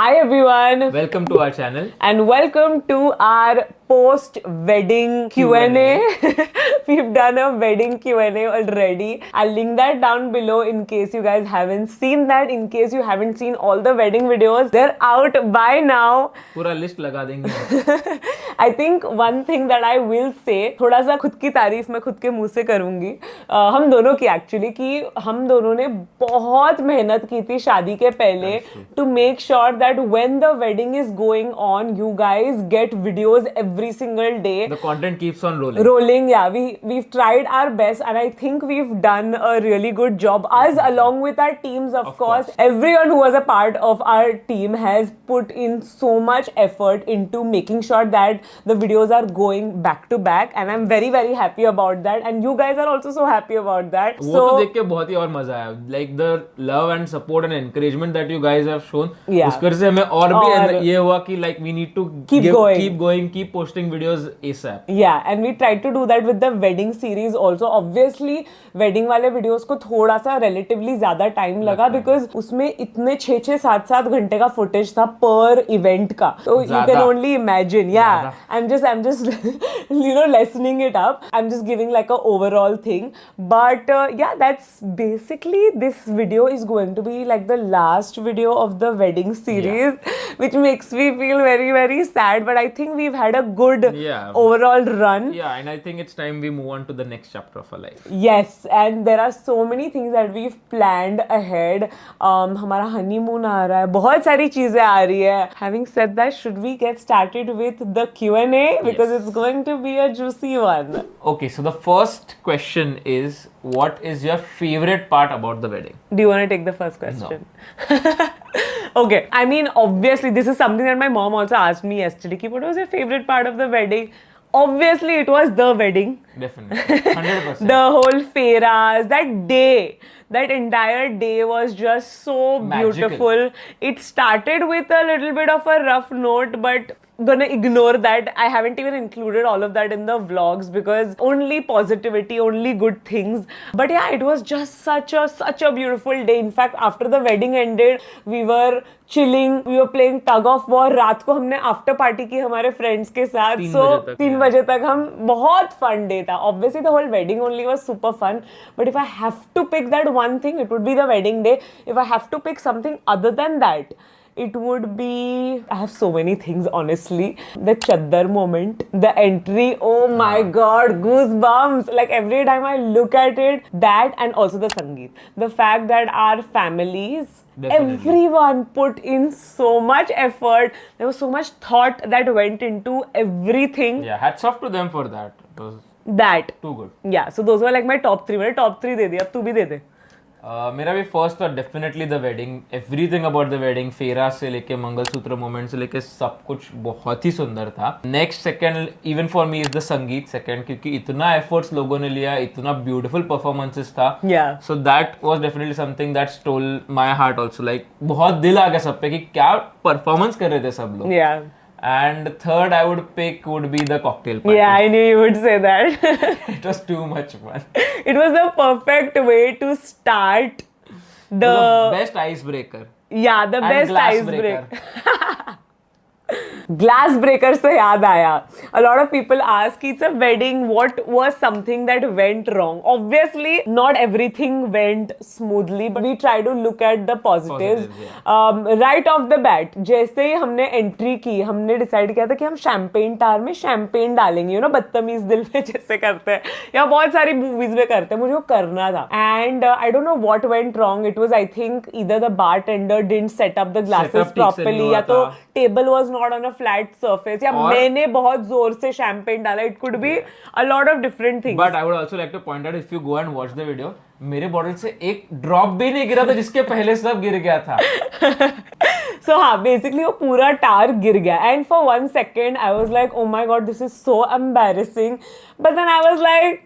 Hi everyone, Welcome to our channel. and welcome to our post-wedding Q&A. We've done a wedding Q&A already. I'll link that down below in case you guys haven't seen that. In case you haven't seen all the wedding videos, they're out by now. पूरा list लगा देंगे. I think one thing that I will say, थोड़ा सा खुद की तारीफ मैं खुद के मुंह से करूंगी. हम दोनों की एक्चुअली कि हम दोनों ने बहुत मेहनत की थी शादी के पहले to make sure that when the wedding is going on, you guys get videos every single day. The content keeps on rolling. Rolling, yeah. We've tried our best, and I think we've done a really good job. Us, along with our teams, of course. Everyone who was a part of our team has put in so much effort into making sure that the videos are going back to back, and I'm very very happy about that. And you guys are also so happy about that. वो तो देख के बहुत ही और मजा आया. Like the love and support and encouragement that you guys have shown. Yeah. उसकर से हमें और भी ये हुआ कि like we need to keep going, keep posting videos ASAP. Yeah, and we tried to do that with the wedding series also. Obviously, wedding वाले videos को थोड़ा सा relatively ज़्यादा time लगा because उसमें इतने 6-7 घंटे का footage था per event का. So you can only imagine. Yeah, I'm just lessening it up. I'm just giving like a overall thing. But yeah, that's basically this video is going to be like the last video of the wedding series, which makes me feel very very sad. But I think we've had a good overall run. Yeah, and I think it's time we move on to the next chapter of our life. Yes, and there are so many things that we've planned ahead. हमारा honeymoon आ रहा है, बहुत सारी चीजें आ रही है. Having said that, should we get started with the Q&A because it's going to be a juicy one. Okay, so the first question is, what is your favorite part about the wedding? Do you want to take the first question? No. Okay, I mean, obviously, this is something that my mom also asked me yesterday. What was your favorite part of the wedding? Obviously, it was the wedding. Definitely, 100%. The whole fairas, that day, that entire day was just so beautiful. It started with a little bit of a rough note, but gonna ignore that. I haven't even included all of that in the vlogs because only positivity, only good things. But yeah, it was just such a beautiful day. In fact, after the wedding ended, we were chilling, we were playing tug of war. रात को हमने after party की हमारे friends के साथ. 3 बजे तक हम बहुत fun day था. Obviously, the whole wedding only was super fun. But if I have to pick that one thing, it would be the wedding day. If I have to pick something other than that, it would be, I have so many things honestly. The chaddar moment, the entry, oh my god, goosebumps. Like every time I look at it, that and also the Sangeet. The fact that our families, everyone put in so much effort. There was so much thought that went into everything. Yeah, hats off to them for that. It was too good. Yeah, so those were like my top 3. मेरे top 3 दे दिए, अब तू भी दे दे. मेरा भी first था definitely the wedding. Everything about the wedding, फेरा से लेके मंगलसूत्र मोमेंट से लेके सब कुछ बहुत ही सुंदर था. Next second even for me is the संगीत सेकंड, क्योंकि इतना एफर्ट्स लोगों ने लिया, इतना ब्यूटीफुल परफॉर्मेंसेस था. So that was definitely something that stole my heart also. Like बहुत दिल आ गया सब पे कि क्या परफॉर्मेंस कर रहे थे सब लोग. And third I would pick would be the cocktail party. Yeah, I knew you would say that. It was too much fun. It was the perfect way to start the best icebreaker. Yeah, the best icebreaker. Glass breaker से याद आया. A lot of people ask, it's a wedding, what was something that went wrong? Obviously, not everything went smoothly, but we try to look at the positives. Right off the bat, जैसे ही हमने entry की, हमने decide किया था कि हम champagne टार में champagne डालेंगे, यू नो, बदतमीज दिल में जैसे करते हैं या बहुत सारी मूवीज में करते हैं. मुझे वो करना था. And I don't know what went wrong. It was, I think, either the bartender didn't set up the glasses properly, या तो table was not on a flat surface, या मैंने बहुत जोर से शैम्पेन डाला. It could be a lot of different things. But I would also like two point out, if you go and watch the video, मेरे bottle से एक drop भी नहीं गिरा था जिसके पहले सब गिर गया था. So हाँ, basically वो पूरा टार गिर गया. And for 1 second I was like, oh my god, this is so embarrassing. But then I was like,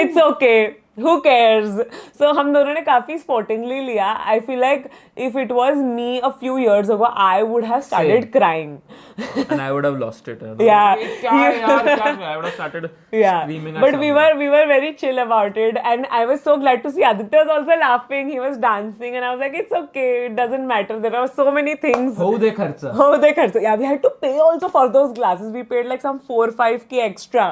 it's okay. Who cares? So हम दोनों ने काफी sportingly लिया. I feel like if it was me a few years ago, I would have started Same. crying. And I would have lost it. Yeah. क्या यार, क्या? I would have started Yeah, screaming at but someone. we were very chill about it, and I was so glad to see Aditya was also laughing. He was dancing, and I was like, it's okay, it doesn't matter. There are so many things. होऊ दे खर्च. Oh, they खर्च. Yeah, we had to pay also for those glasses. We paid like some 4-5K extra.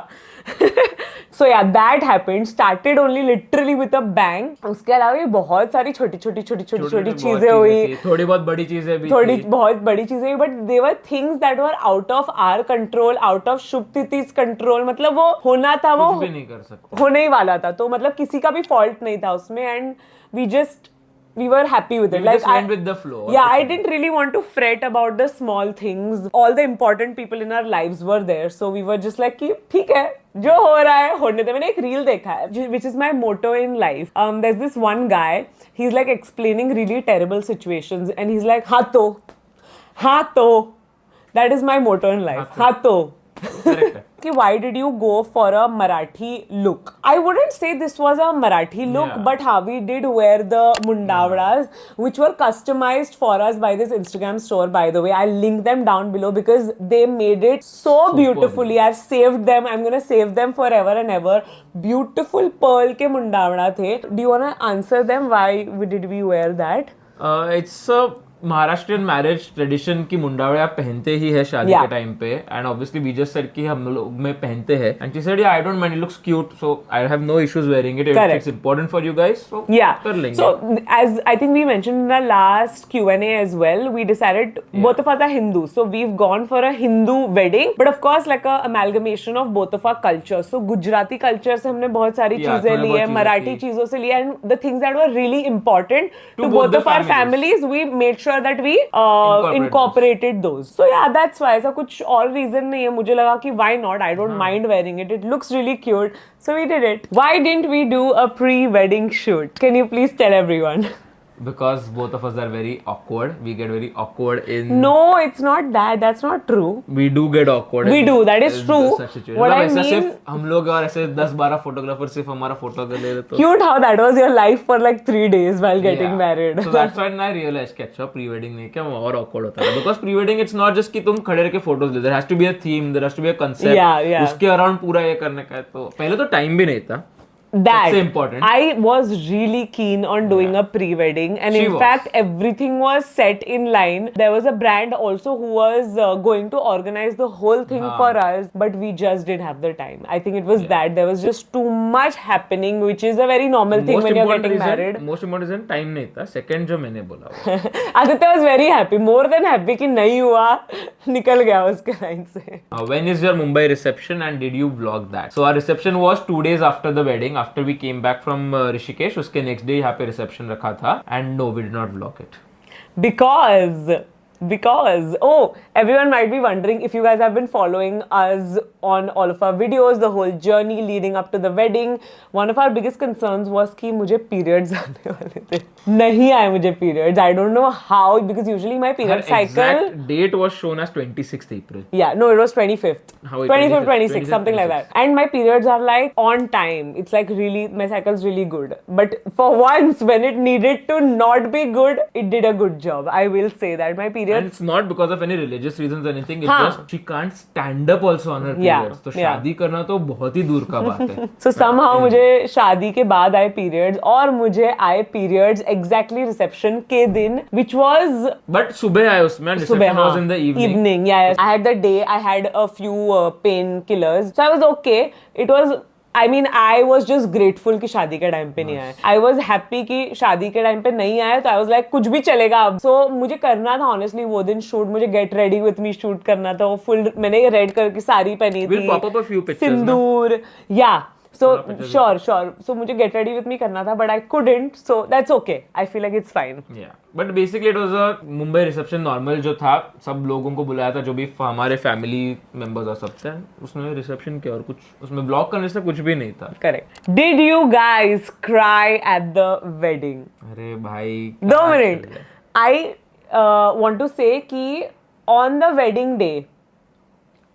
So yeah, that happened. Started only literally with a bang. उसके अलावा भी बहुत सारी छोटी चीजें हुई. थोड़ी बहुत बड़ी चीजें भी थोड़ी थी. बहुत बड़ी चीजें हुई, but they were things that were out of our control, out of शुभतिथि's control. मतलब वो होना था, वो कुछ भी नहीं कर सकते. होने ही वाला था. तो मतलब किसी का भी fault नहीं था उसमें, and we were happy with it. We just went with the flow. Yeah, I didn't really want to fret about the small things. All the important people in our lives were there, so we were just like कि ठीक है, जो हो रहा है होने दे. मैंने एक reel देखा है, which is my motto in life. There's this one guy, he's like explaining really terrible situations, and he's like हाँ तो. That is my motto in life. हाँ तो. Correct. Why did you go for a Marathi look? I wouldn't say this was a Marathi look, Yeah. but we did wear the mundavdas, which were customized for us by this Instagram store, by the way. I'll link them down below because they made it so beautifully. I've saved them. I'm gonna save them forever and ever. Beautiful pearl ke mundavda the. Do you wanna answer them? Why did we wear that? It's a Maharashtrian marriage tradition की मुंडावड़िया पहनते ही है शादी Yeah. के time पे. And obviously we just said कि हम लोग में पहनते हैं. And she said yeah I don't mind, it looks cute, so I have no issues wearing it. Correct. It's important for you guys, so Yeah. कर लेंगे. So as I think we mentioned in our last Q&A as well, we decided both of us are Hindu, so we've gone for a Hindu wedding, but of course like a amalgamation of both of our cultures. So Gujarati culture से हमने बहुत सारी Yeah, चीजें थोड़ी ली बहुत है, चीजें मराठी थी. चीजों से ली है, and the things that were really important to both both the of our families, we made sure that we incorporated those. So yeah, that's why. ऐसा कुछ और reason नहीं है. मुझे लगा कि why not? I don't mind wearing it. It looks really cute. So we did it. Why didn't we do a pre-wedding shoot? Can you please tell everyone? Because both of us are very awkward. We get very awkward in. No, it's not that. That's not true. We do get awkward. We do. That is true. Such situation. What I ऐसा mean- सिर्फ हम लोग और ऐसे 10-12 photographer सिर्फ हमारा photo ले रहे तो. Cute how that was your life for like 3 days while getting married. So that's when I realized कि अच्छा pre-wedding नहीं क्या और awkward होता है. Because pre-wedding it's not just कि तुम खड़े रह के photos ले. There has to be a theme. There has to be a concept. Yeah. उसके around पूरा ये करने का है. तो पहले तो time भी नहीं था. That सबसे important. I was really keen on doing a pre-wedding, and She in was. fact everything was set in line. There was a brand also who was going to organize the whole thing for us, but we just didn't have the time. I think it was that there was just too much happening, which is a very normal thing when you're getting married. Most important reason time नहीं था. Second जो मैंने बोला वो. Aditya was very happy, more than happy कि नहीं हुआ, निकल गया उसके लाइन से. When is your Mumbai reception and did you vlog that? So our reception was 2 days after the wedding. After we came back from Rishikesh, उसके next day यहाँ पे reception रखा था. And no, we did not vlog it. Because everyone might be wondering if you guys have been following us on all of our videos, the whole journey leading up to the wedding. One of our biggest concerns was कि मुझे periods आने वाले थे. नहीं आए मुझे periods. I don't know how, because usually my period Her cycle. exact date was shown as 26th April. Yeah, no, it was 25th. How it- 25th, 25th, 26th, something like that. And my periods are like on time. It's like really, my cycle's really good. But for once, when it needed to not be good, it did a good job. I will say that. My And periods. it's not because of any religious reasons or anything. It's हाँ. just she can't stand up also on her Yeah, periods. तो yeah. शादी करना तो बहुत ही दूर का बात है. So somehow मुझे शादी के बाद आए periods, और मुझे आए periods exactly reception के दिन, which was But सुबह आए उसमें. And reception was in the evening. Yeah. I had the day, I had a few painkillers. So I was okay. It was, I mean, I was just grateful कि शादी के time पे नहीं आए. I was happy कि शादी के time पे नहीं आए, तो I was like कुछ भी चलेगा अब. So मुझे करना था honestly वो दिन shoot, मुझे get ready with me shoot करना था. वो full मैंने रेड कलर की साड़ी पहनी थी. We'll pop up a few pictures. Sindoor. Yeah. So sure. So मुझे get ready with me करना था, but I couldn't. So that's okay. I feel like it's fine. Yeah. But basically it was a Mumbai reception normal जो था. सब लोगों को बुलाया था जो भी हमारे family members और सब थे. उसमें reception क्या और कुछ उसमें vlog करने से कुछ भी नहीं था. Correct. Did you guys cry at the wedding? अरे भाई. 2 minutes. I want to say कि on the wedding day,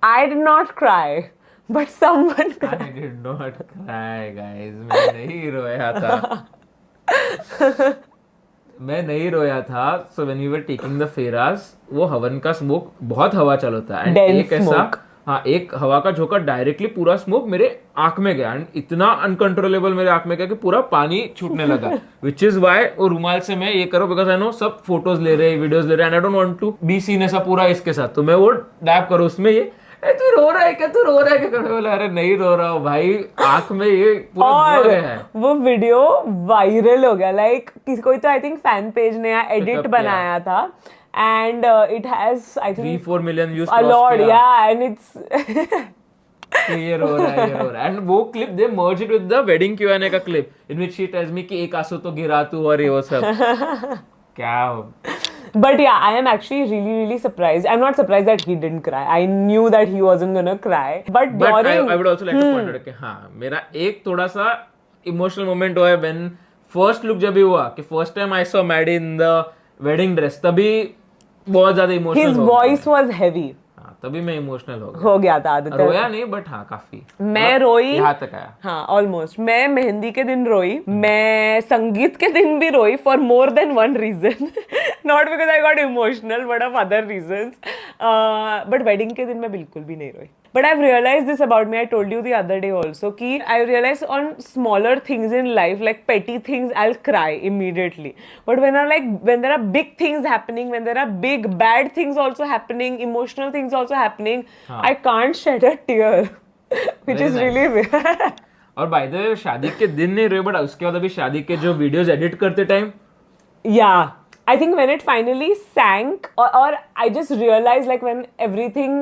I did not cry. but someone I did not cry, guys. मैं नहीं रोया था. मैं नहीं रोया था. So when we were taking the फेरास, वो हवन का स्मोक बहुत हवा चला था. And Dense एक ऐसा, smoke. हाँ, एक हवा का झोंका डायरेक्टली पूरा स्मोक मेरे आंख में गया. एंड इतना अनकंट्रोलेबल मेरे आंख में गया कि पूरा पानी छूटने लगा. विच इज वाई वो रुमाल से मैं ये करो, बिकॉज आई नो सब फोटोज ले रहे, वीडियोज ले रहे, and I don't want to be seen ऐसा पूरा इसके साथ. तो मैं वो डैप करो उसमें ये, तू रो रहा है क्या, तू रो रहा है क्या? बोला अरे नहीं रो रहा हूँ भाई, आंख में ये पूरा धुआं और गया है. वो वीडियो वायरल हो गया. लाइक किसी कोई तो आई थिंक फैन पेज ने एडिट up बनाया था, and it has I think 3-4 million views a lot, yeah, and it's ये रो रहा है, ये रो रहा है. एंड वो clip they merge it with the wedding Q&A का clip, in which she tells me कि एक आंसू तो गिरा तू और ये वो सब. क्या हो. But yeah, I am actually really surprised. I'm not surprised that he didn't cry. I knew that he wasn't gonna cry. But during I would also like to point out कि हाँ, मेरा एक थोड़ा सा इमोशनल मोमेंट हुआ है when first look जब भी हुआ कि first time I saw Maddy in the wedding dress, तभी बहुत ज्यादा emotional his voice was heavy. हाँ, तभी मैं इमोशनल हो गया. हो गया था आदित्य. रोया नहीं बट हाँ काफी. मैं रोई. यहाँ तक आया. हाँ, ऑलमोस्ट. मैं मेहंदी के दिन रोई, मैं संगीत के दिन भी रोई for more than one reason. Not because I got emotional but of other reasons. But wedding के दिन मैं बिल्कुल भी नहीं रोई. But I've realized this about me. I told you the other day also कि I realize on smaller things in life, like petty things, I'll cry immediately. But when there are big things happening, when there are big bad things also happening, emotional things also happening, I can't shed a tear, which Very is nice. really weird. और by the way शादी के दिन नहीं रोए, but उसके बाद अभी शादी के जो वीडियोस एडिट करते time, Yeah, I think when it finally sank, or I just realized like when everything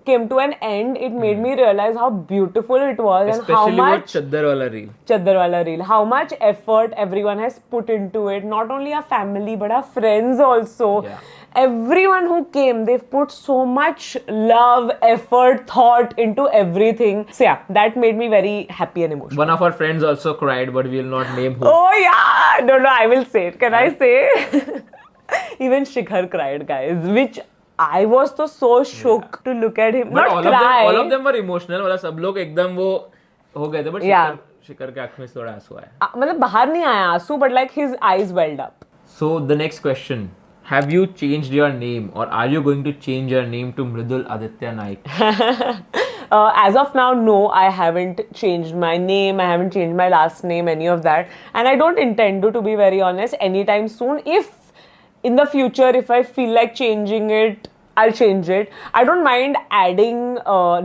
came to an end, it made me realize how beautiful it was and how specially वो much चद्दर वाला reel. Chaddar wala reel, how much effort everyone has put into it. Not only our family but our friends also. Yeah. Everyone who came, they've put so much love, effort, thought into everything. So yeah, that made me very happy and emotional. One of our friends also cried, but we will not name who. Oh yeah, no, I will say it. Can I say? Even Shikhar cried, guys, which I was so shook to look at him. But Not cry. all of them were emotional. मतलब सब लोग एकदम वो हो गए थे, but Yeah. शिखर के आंख में थोड़ा आंसू आया. मतलब बाहर नहीं आया आंसू, but like his eyes welled up. So the next question: have you changed your name, or are you going to change your name to Mridul Aditya Naik? As of now, no, I haven't changed my name. I haven't changed my last name, any of that. And I don't intend to be very honest, anytime soon. If in the future, if I feel like changing it, I'll change it. I don't mind adding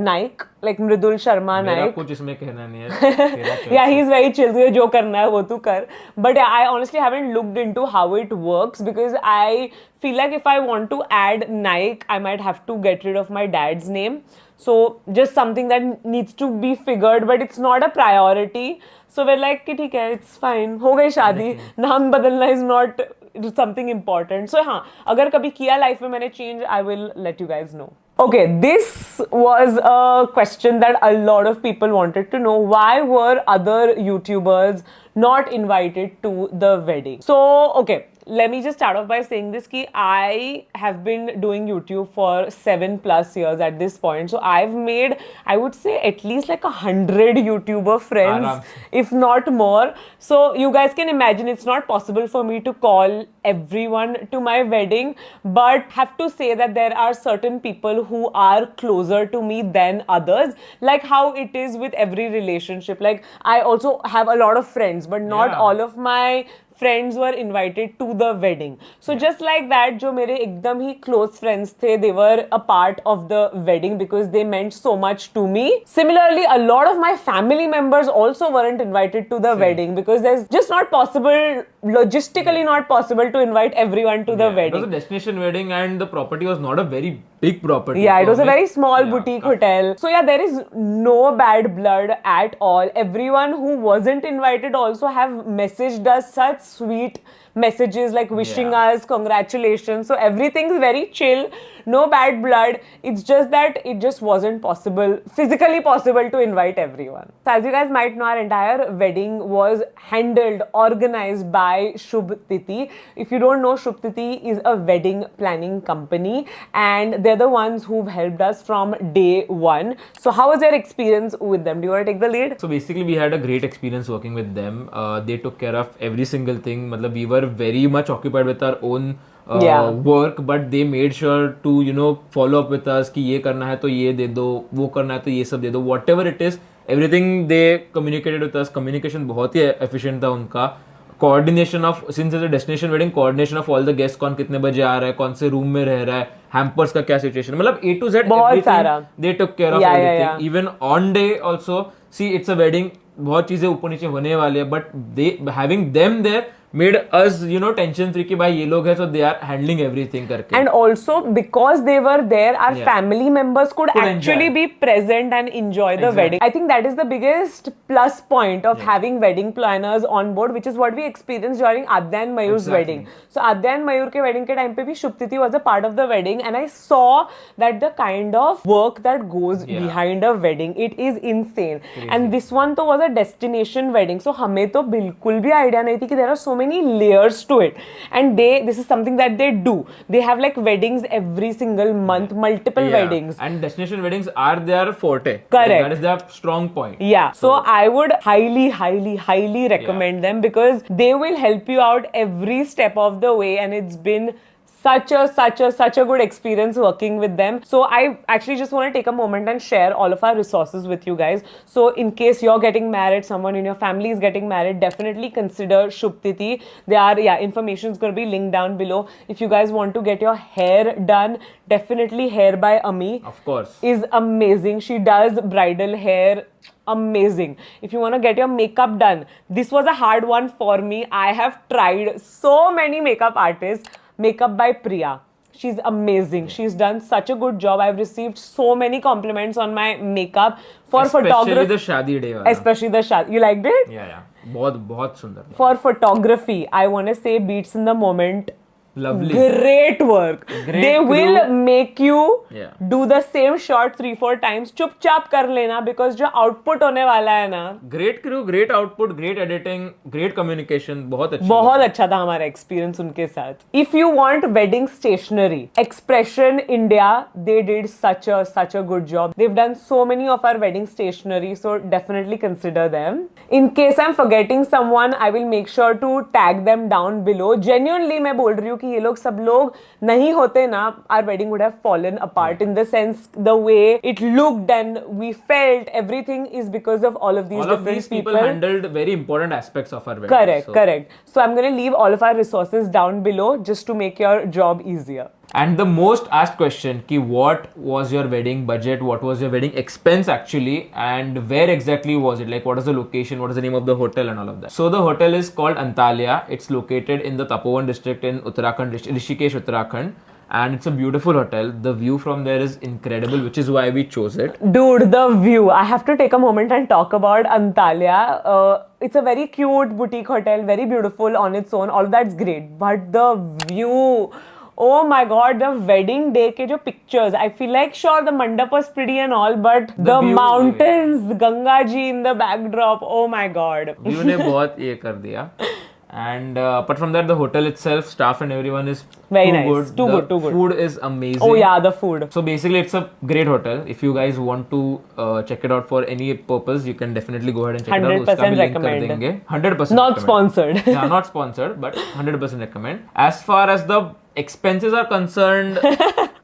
Naik, like Mridul Sharma मेरा Naik. कुछ इसमें कहना नहीं है. तेरा choice. Yeah, he's very chill. तुझे जो करना है वो तू कर. But yeah, I honestly haven't looked into how it works because I feel like if I want to add Naik, I might have to get rid of my dad's name. So just something that needs to be figured, but it's not a priority. So we're like कि ठीक है, it's fine. हो गई शादी. नाम बदलना is not something important. So हाँ, अगर कभी किया life में मैंने change, I will let you guys know. Okay, this was a question that a lot of people wanted to know. Why were other YouTubers not invited to the wedding? So, okay, let me just start off by saying this ki I have been doing YouTube for 7+ years at this point. So I've made, I would say, at least like 100 YouTuber friends, Aram. if not more. So you guys can imagine it's not possible for me to call everyone to my wedding, but have to say that there are certain people who are closer to me than others, like how it is with every relationship. Like I also have a lot of friends, but not Yeah. all of my friends were invited to the wedding. So just like that, जो मेरे एकदम ही close friends थे, they were a part of the wedding because they meant so much to me. Similarly, a lot of my family members also weren't invited to the wedding because there's just not possible, logistically not possible to invite everyone to the It was wedding. a destination wedding, and the property was not a very big property. Yeah, it So was a हमें- very small Yeah. boutique hotel. So yeah, there is no bad blood at all. Everyone who wasn't invited also have messaged us such sweet messages like wishing us congratulations. So everything's very chill, no bad blood. It's just that it just wasn't possible, physically possible to invite everyone. So as you guys might know, our entire wedding was handled, organized by Shubh Titi. If you don't know, Shubh Titi is a wedding planning company and they're the ones who've helped us from day one. So how was your experience with them? Do you want to take the lead? So basically, we had a great experience working with them. They took care of every single thing. Matlab, we were very much occupied with our own work, but they made sure to follow up with us कि ये करना है तो ये दे दो, वो करना है तो ये सब दे दो, whatever it is, everything they communicated with us. Communication बहुत ही efficient था उनका. Coordination of, since it's a destination wedding, coordination of all the guests, कौन कितने बजे आ रहा है, कौन से रूम में रह रहा है, hampers का क्या situation, मतलब A to Z everything they took care of everything. Even on day also, see it's a wedding, बहुत चीजें ऊपर नीचे होने वाले हैं, but they having them there made us tension free कि भाई ये लोग हैं, so they are handling everything करके. And also because they were there, our family members could actually be present and enjoy the wedding. I think that is the biggest plus point of having wedding planners on board, which is what we experienced during Adya and Mayur's wedding. So Adya and Mayur ke wedding ke time pe bhi Shubh Titi was a part of the wedding, and I saw that the kind of work that goes behind a wedding, it is insane. Crazy. And this one to was a destination wedding, so हमें तो बिल्कुल भी idea नहीं थी कि there are so many layers to it, and this is something that they do. They have like weddings every single month, multiple weddings, and destination weddings are their forte. Correct. That is their strong point. Yeah. So I would highly recommend them because they will help you out every step of the way, and it's been such a good experience working with them. So I actually just want to take a moment and share all of our resources with you guys. So in case you're getting married, someone in your family is getting married, definitely consider Shubh Titi. Information is going to be linked down below. If you guys want to get your hair done, definitely Hair by Ami. Of course. Is amazing. She does bridal hair. Amazing. If you want to get your makeup done, this was a hard one for me. I have tried so many makeup artists. Makeup by Priya. She's amazing. She's done such a good job. I've received so many compliments on my makeup for photography. Especially the shadi day wala. Especially the shadi. You liked it? Yeah. बहुत सुंदर. For photography, I want to say beats in the moment. Lovely. Great work. They will make you do the same shot 3-4 times. चुपचाप कर लेना because जो output होने वाला है ना. Great crew, great output, great editing, great communication. बहुत अच्छा था हमारा experience उनके साथ. If you want wedding stationery, Expression India, they did such a good job. They've done so many of our wedding stationery, so definitely consider them. In case I'm forgetting someone, I will make sure to tag them down below. Genuinely मैं बोल रही हूँ ये लोग सब लोग नहीं होते ना, our wedding would have fallen apart in the sense the way it looked and we felt. Everything is because of all of these people handled very important aspects of our wedding. Correct. So I'm going to leave all of our resources down below just to make your job easier. And the most asked question ki what was your wedding budget, what was your wedding expense actually, and where exactly was it, like what is the location, what is the name of the hotel and all of that. So the hotel is called Antalya. It's located in the Tapovan district in Uttarakhand, Rishikesh, Uttarakhand. And it's a beautiful hotel. The view from there is incredible, which is why we chose it. Dude, the view. I have to take a moment and talk about Antalya. It's a very cute boutique hotel, very beautiful on its own. All of that's great. But the view... Oh my god, the wedding day ke jo pictures. I feel like sure the mandap was pretty and all, but the mountains, Ganga ji in the backdrop. Oh my god. View ne bahut ye kar diya. And apart from that, the hotel itself, staff and everyone is very nice. Too good. Food is amazing. Oh yeah, the food. So basically, it's a great hotel. If you guys want to check it out for any purpose, you can definitely go ahead and check it out. 100% recommend. 100% Not sponsored. Yeah, not sponsored, but 100% recommend. As far as the expenses are concerned,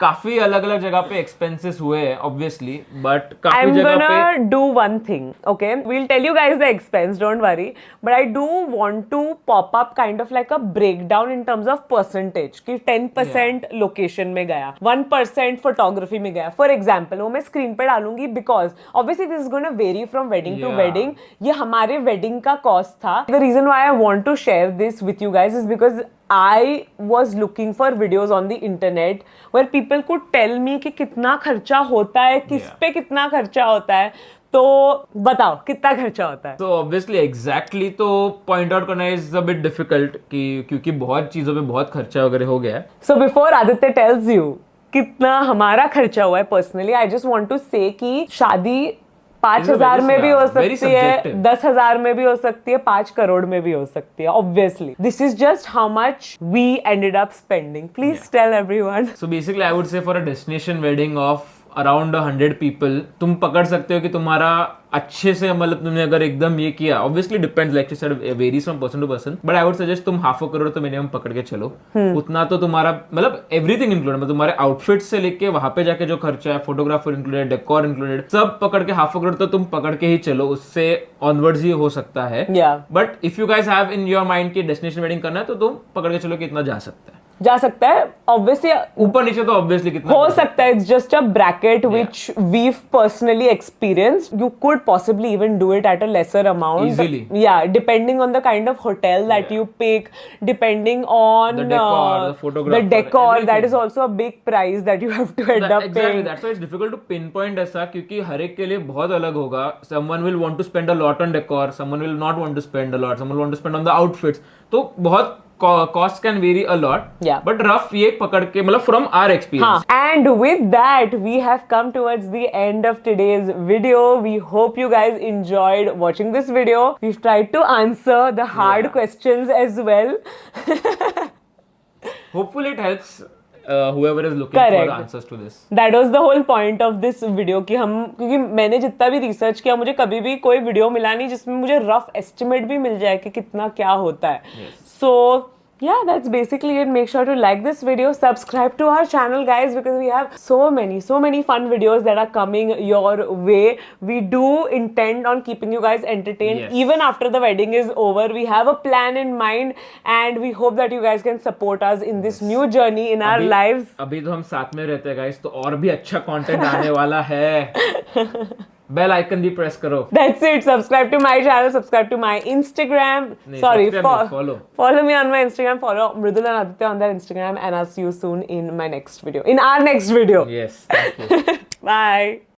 काफी अलग-अलग जगह पे expenses हुए हैं, obviously, but काफी जगह पे. I'm gonna do one thing, okay? We'll tell you guys the expense, don't worry. But I do want to pop up kind of like a breakdown in terms of percentage. कि 10% location में गया, 1% photography में गया. For example, वो मैं screen पे डालूंगी because obviously this is gonna vary from wedding to wedding. ये हमारे wedding का cost था. The reason why I want to share this with you guys is because I was looking for videos on the internet where people could tell me कि कितना खर्चा होता है, किस पे कितना खर्चा होता है. तो बताओ कितना खर्चा होता है? तो ऑब्वियसली एग्जैक्टली तो पॉइंट आउट करना इज अ बिट डिफिकल्ट कि क्योंकि बहुत चीजों पे बहुत खर्चा वगैरह हो गया है. So before Aditya tells you कितना हमारा खर्चा हुआ है, personally I just want to say कि शादी 5,000 में भी हो सकती है, 10,000 में भी हो सकती है, 5 करोड़ में भी हो सकती है. Obviously this is just how much we ended up spending. Please tell everyone. So basically I would say for a destination wedding of around 100 people तुम पकड़ सकते हो कि तुम्हारा अच्छे से मतलब तुमने अगर एकदम ये किया, obviously depends like you said varies from person to person, but I would suggest तुम 500 करोड़ तो मिनिमम पकड़ के चलो. उतना तो तुम्हारा मतलब एवरीथिंग इंक्लूडेड, मतलब तुम्हारे आउटफिट से लेके वहां पे जाके जो खर्चा है, फोटोग्राफर इंक्लूडेड, डेकोर इंक्लूडेड, सब पकड़ के 500 करोड़ तो तुम पकड़ के ही चलो. उससे ऑनवर्ड्स ही हो सकता है. But if you guys have in your mind की डेस्टिनेशन वेडिंग करना है तो तुम पकड़ के चलो कि इतना जा सकता है. ऑब्वियसली ऊपर नीचे तो ऑब्वियसली कितना हो सकता है. It's just a bracket which we've personally experienced. You could possibly even do it at a lesser amount easily. Yeah, depending on the kind of hotel that you pick, depending on the decor, the photographer, the decor, everything. that is also a big price that you have to end up exactly. paying. That's why it's difficult to pinpoint ऐसा, क्योंकि हर एक के लिए बहुत अलग होगा. Someone will want to spend a lot on decor, someone will not want to spend a lot, someone will want to spend on the outfits. तो बहुत cost can vary a lot. Yeah. But rough ये पकड़ के मतलब from our experience. And with that, we have come towards the end of today's video. We hope you guys enjoyed watching this video. We've tried to answer the hard questions as well. Hopefully it helps whoever is looking for answers to this. That was the whole point of this video कि हम, क्योंकि मैंने जितना भी research किया मुझे कभी भी कोई वीडियो मिला नहीं जिसमें मुझे रफ एस्टिमेट भी मिल जाए कि कितना क्या होता है. So yeah, that's basically it. Make sure to like this video, subscribe to our channel guys, because we have so many fun videos that are coming your way. We do intend on keeping you guys entertained even after the wedding is over. We have a plan in mind and we hope that you guys can support us in this new journey in our lives. अभी तो हम साथ में रहते हैं guys, तो और भी अच्छा content आने वाला है. बेल आइकन भी प्रेस करो. That's it. Subscribe to my channel. Subscribe to my Instagram. Follow me on my Instagram. Follow Mridul and Aditya on their Instagram. And I'll see you soon in my next video. In our next video. Yes. Thank you. Bye.